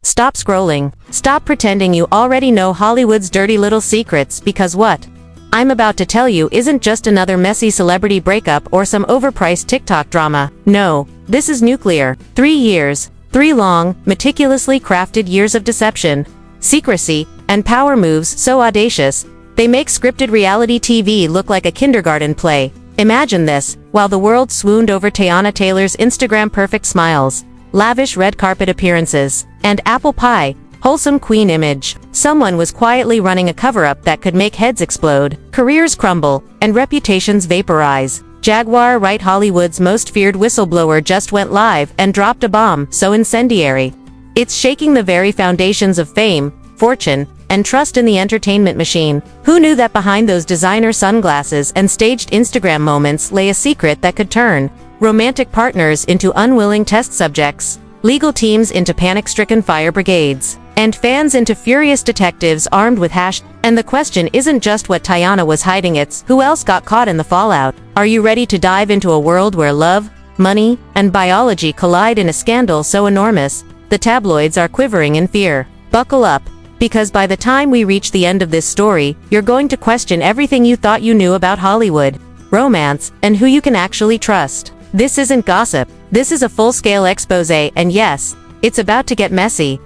Stop scrolling. Stop pretending you already know Hollywood's dirty little secrets, because what I'm about to tell you isn't just another messy celebrity breakup or some overpriced TikTok drama. No, this is nuclear. 3 years. 3 long, meticulously crafted years of deception, secrecy, and power moves so audacious, they make scripted reality TV look like a kindergarten play. Imagine this, while the world swooned over TeyanaTaylor's Instagram-perfect smiles, lavish red carpet appearances, and apple pie, wholesome queen image, someone was quietly running a cover-up that could make heads explode, careers crumble, and reputations vaporize. Jaguar Wright, Hollywood's most feared whistleblower, just went live and dropped a bomb so incendiary it's shaking the very foundations of fame, fortune, and trust in the entertainment machine. Who knew that behind those designer sunglasses and staged Instagram moments lay a secret that could turn romantic partners into unwilling test subjects, legal teams into panic-stricken fire brigades, and fans into furious detectives armed with hash. And the question isn't just what Teyana was hiding, it's who else got caught in the fallout. Are you ready to dive into a world where love, money, and biology collide in a scandal so enormous the tabloids are quivering in fear? Buckle up, because by the time we reach the end of this story, you're going to question everything you thought you knew about Hollywood, romance, and who you can actually trust. This isn't gossip. This is a full-scale expose, and yes, it's about to get messy.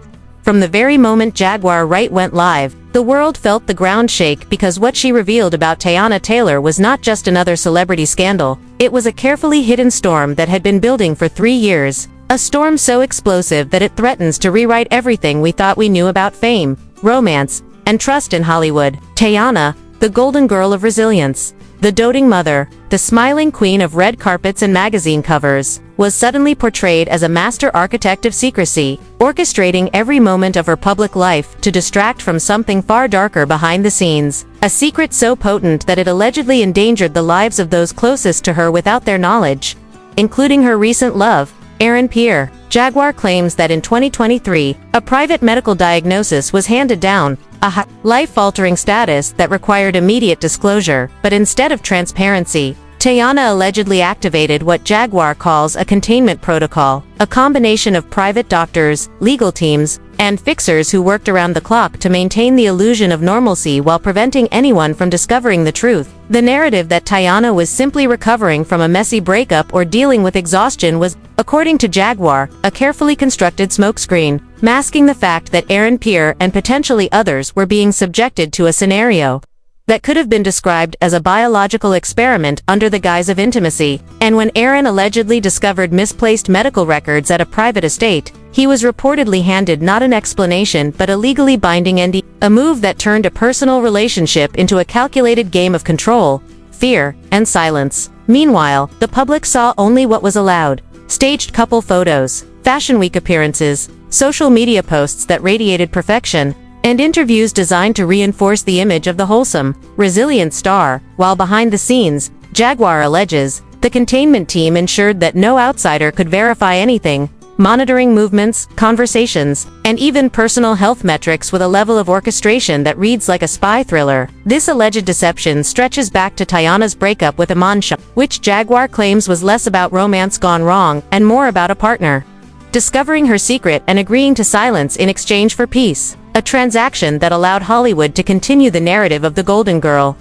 From the very moment Jaguar Wright went live, the world felt the ground shake, because what she revealed about TeyanaTaylor was not just another celebrity scandal. It was a carefully hidden storm that had been building for 3 years. A storm so explosive that it threatens to rewrite everything we thought we knew about fame, romance, and trust in Hollywood. Teyana, the golden girl of resilience, the doting mother, the smiling queen of red carpets and magazine covers, was suddenly portrayed as a master architect of secrecy, orchestrating every moment of her public life to distract from something far darker behind the scenes. A secret so potent that it allegedly endangered the lives of those closest to her without their knowledge, including her recent love, Aaron Pierre. Jaguar claims that in 2023, a private medical diagnosis was handed down, a life-altering status that required immediate disclosure, but instead of transparency, Teyana allegedly activated what Jaguar calls a containment protocol, a combination of private doctors, legal teams, and fixers who worked around the clock to maintain the illusion of normalcy while preventing anyone from discovering the truth. The narrative that Teyana was simply recovering from a messy breakup or dealing with exhaustion was, according to Jaguar, a carefully constructed smokescreen, masking the fact that Aaron Pierre and potentially others were being subjected to a scenario that could have been described as a biological experiment under the guise of intimacy. And when Aaron allegedly discovered misplaced medical records at a private estate, he was reportedly handed not an explanation but a legally binding NDA, a move that turned a personal relationship into a calculated game of control, fear, and silence. Meanwhile, the public saw only what was allowed: staged couple photos, Fashion Week appearances, social media posts that radiated perfection, and interviews designed to reinforce the image of the wholesome, resilient star. While behind the scenes, Jaguar alleges, the containment team ensured that no outsider could verify anything, monitoring movements, conversations, and even personal health metrics with a level of orchestration that reads like a spy thriller. This alleged deception stretches back to Teyana's breakup with Iman Shah, which Jaguar claims was less about romance gone wrong and more about a partner discovering her secret and agreeing to silence in exchange for peace, a transaction that allowed Hollywood to continue the narrative of the Golden Girl,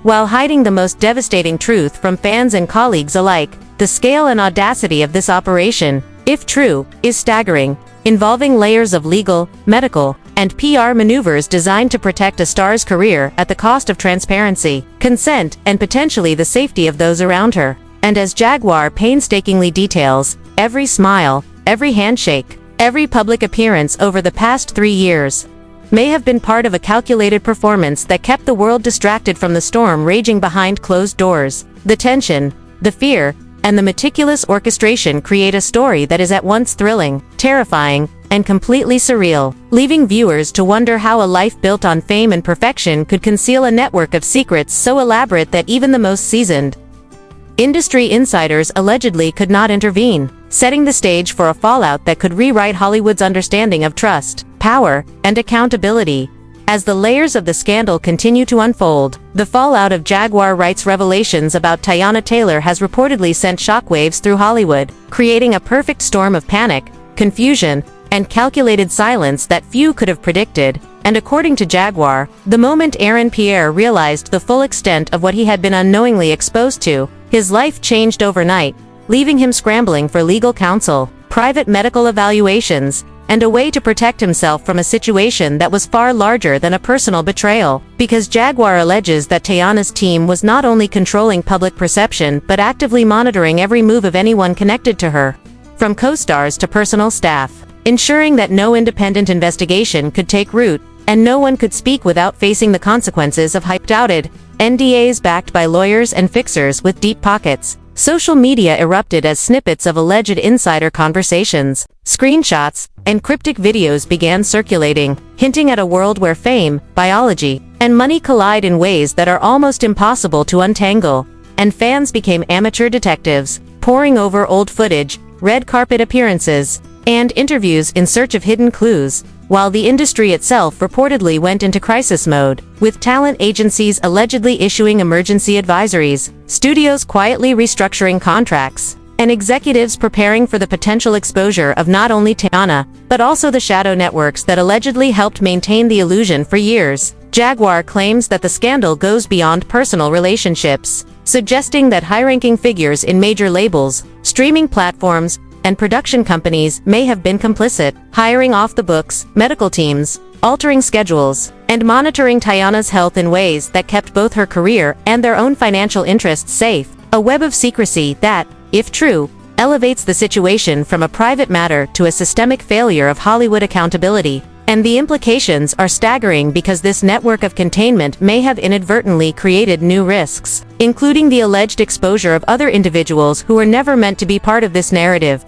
while hiding the most devastating truth from fans and colleagues alike. The scale and audacity of this operation, if true, is staggering, involving layers of legal, medical, and PR maneuvers designed to protect a star's career at the cost of transparency, consent, and potentially the safety of those around her. And as Jaguar painstakingly details, every smile, every handshake, every public appearance over the past 3 years may have been part of a calculated performance that kept the world distracted from the storm raging behind closed doors. The tension, the fear, and the meticulous orchestration create a story that is at once thrilling, terrifying, and completely surreal, leaving viewers to wonder how a life built on fame and perfection could conceal a network of secrets so elaborate that even the most seasoned industry insiders allegedly could not intervene, setting the stage for a fallout that could rewrite Hollywood's understanding of trust, power, and accountability. As the layers of the scandal continue to unfold, the fallout of Jaguar Wright's revelations about TeyanaTaylor has reportedly sent shockwaves through Hollywood, creating a perfect storm of panic, confusion, and calculated silence that few could have predicted. And according to Jaguar, the moment Aaron Pierre realized the full extent of what he had been unknowingly exposed to, his life changed overnight, leaving him scrambling for legal counsel, private medical evaluations, and a way to protect himself from a situation that was far larger than a personal betrayal. Because Jaguar alleges that Teyana's team was not only controlling public perception but actively monitoring every move of anyone connected to her, from co-stars to personal staff, ensuring that no independent investigation could take root, and no one could speak without facing the consequences of hyped-outed NDAs backed by lawyers and fixers with deep pockets. Social media erupted as snippets of alleged insider conversations, screenshots, and cryptic videos began circulating, hinting at a world where fame, biology, and money collide in ways that are almost impossible to untangle. And fans became amateur detectives, poring over old footage, red carpet appearances, and interviews in search of hidden clues, while the industry itself reportedly went into crisis mode, with talent agencies allegedly issuing emergency advisories, studios quietly restructuring contracts, and executives preparing for the potential exposure of not only Teyana, but also the shadow networks that allegedly helped maintain the illusion for years. Jaguar claims that the scandal goes beyond personal relationships, suggesting that high-ranking figures in major labels, streaming platforms, and production companies may have been complicit, hiring off-the-books medical teams, altering schedules, and monitoring Teyana's health in ways that kept both her career and their own financial interests safe. A web of secrecy that, if true, elevates the situation from a private matter to a systemic failure of Hollywood accountability. And the implications are staggering because this network of containment may have inadvertently created new risks, including the alleged exposure of other individuals who were never meant to be part of this narrative,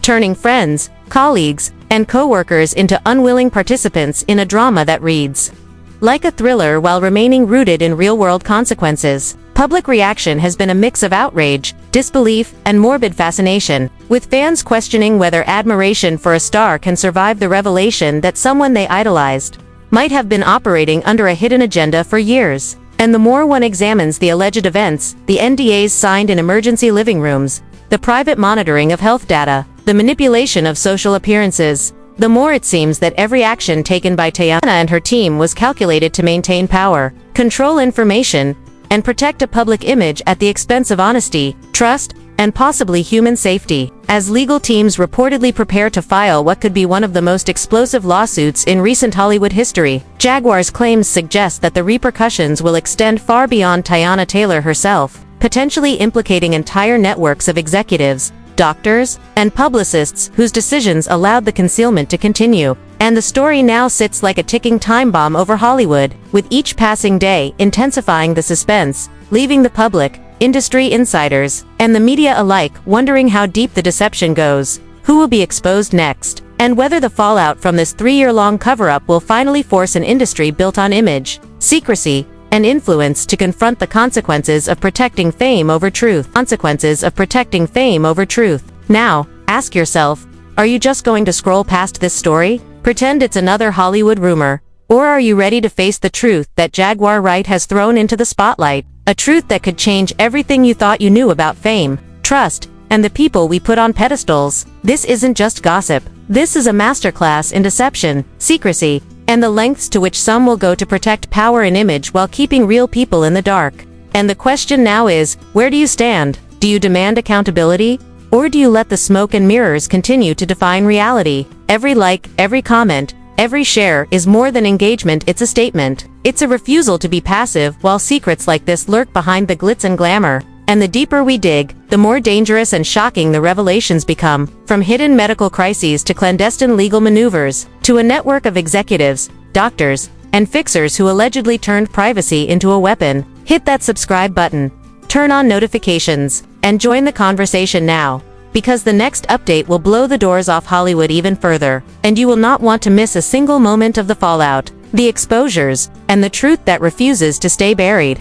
turning friends, colleagues, and co-workers into unwilling participants in a drama that reads like a thriller while remaining rooted in real-world consequences. Public reaction has been a mix of outrage, disbelief, and morbid fascination, with fans questioning whether admiration for a star can survive the revelation that someone they idolized might have been operating under a hidden agenda for years. And the more one examines the alleged events, the NDAs signed in emergency living rooms, the private monitoring of health data, the manipulation of social appearances, the more it seems that every action taken by Teyana and her team was calculated to maintain power, control information, and protect a public image at the expense of honesty, trust, and possibly human safety. As legal teams reportedly prepare to file what could be one of the most explosive lawsuits in recent Hollywood history, Jaguar's claims suggest that the repercussions will extend far beyond TeyanaTaylor herself, potentially implicating entire networks of executives, doctors, and publicists whose decisions allowed the concealment to continue. And the story now sits like a ticking time bomb over Hollywood, with each passing day intensifying the suspense, leaving the public, industry insiders, and the media alike wondering how deep the deception goes, who will be exposed next, and whether the fallout from this 3-year-long cover-up will finally force an industry built on image, secrecy, and influence to confront the consequences of protecting fame over truth. Now, ask yourself, are you just going to scroll past this story, pretend it's another Hollywood rumor, or are you ready to face the truth that Jaguar Wright has thrown into the spotlight? A truth that could change everything you thought you knew about fame, trust, and the people we put on pedestals. This isn't just gossip. This is a masterclass in deception, secrecy, and the lengths to which some will go to protect power and image while keeping real people in the dark. And the question now is, where do you stand? Do you demand accountability? Or do you let the smoke and mirrors continue to define reality? Every like, every comment, every share is more than engagement, it's a statement. It's a refusal to be passive while secrets like this lurk behind the glitz and glamour. And the deeper we dig, the more dangerous and shocking the revelations become, from hidden medical crises to clandestine legal maneuvers, to a network of executives, doctors, and fixers who allegedly turned privacy into a weapon. Hit that subscribe button, turn on notifications, and join the conversation now, because the next update will blow the doors off Hollywood even further, and you will not want to miss a single moment of the fallout, the exposures, and the truth that refuses to stay buried.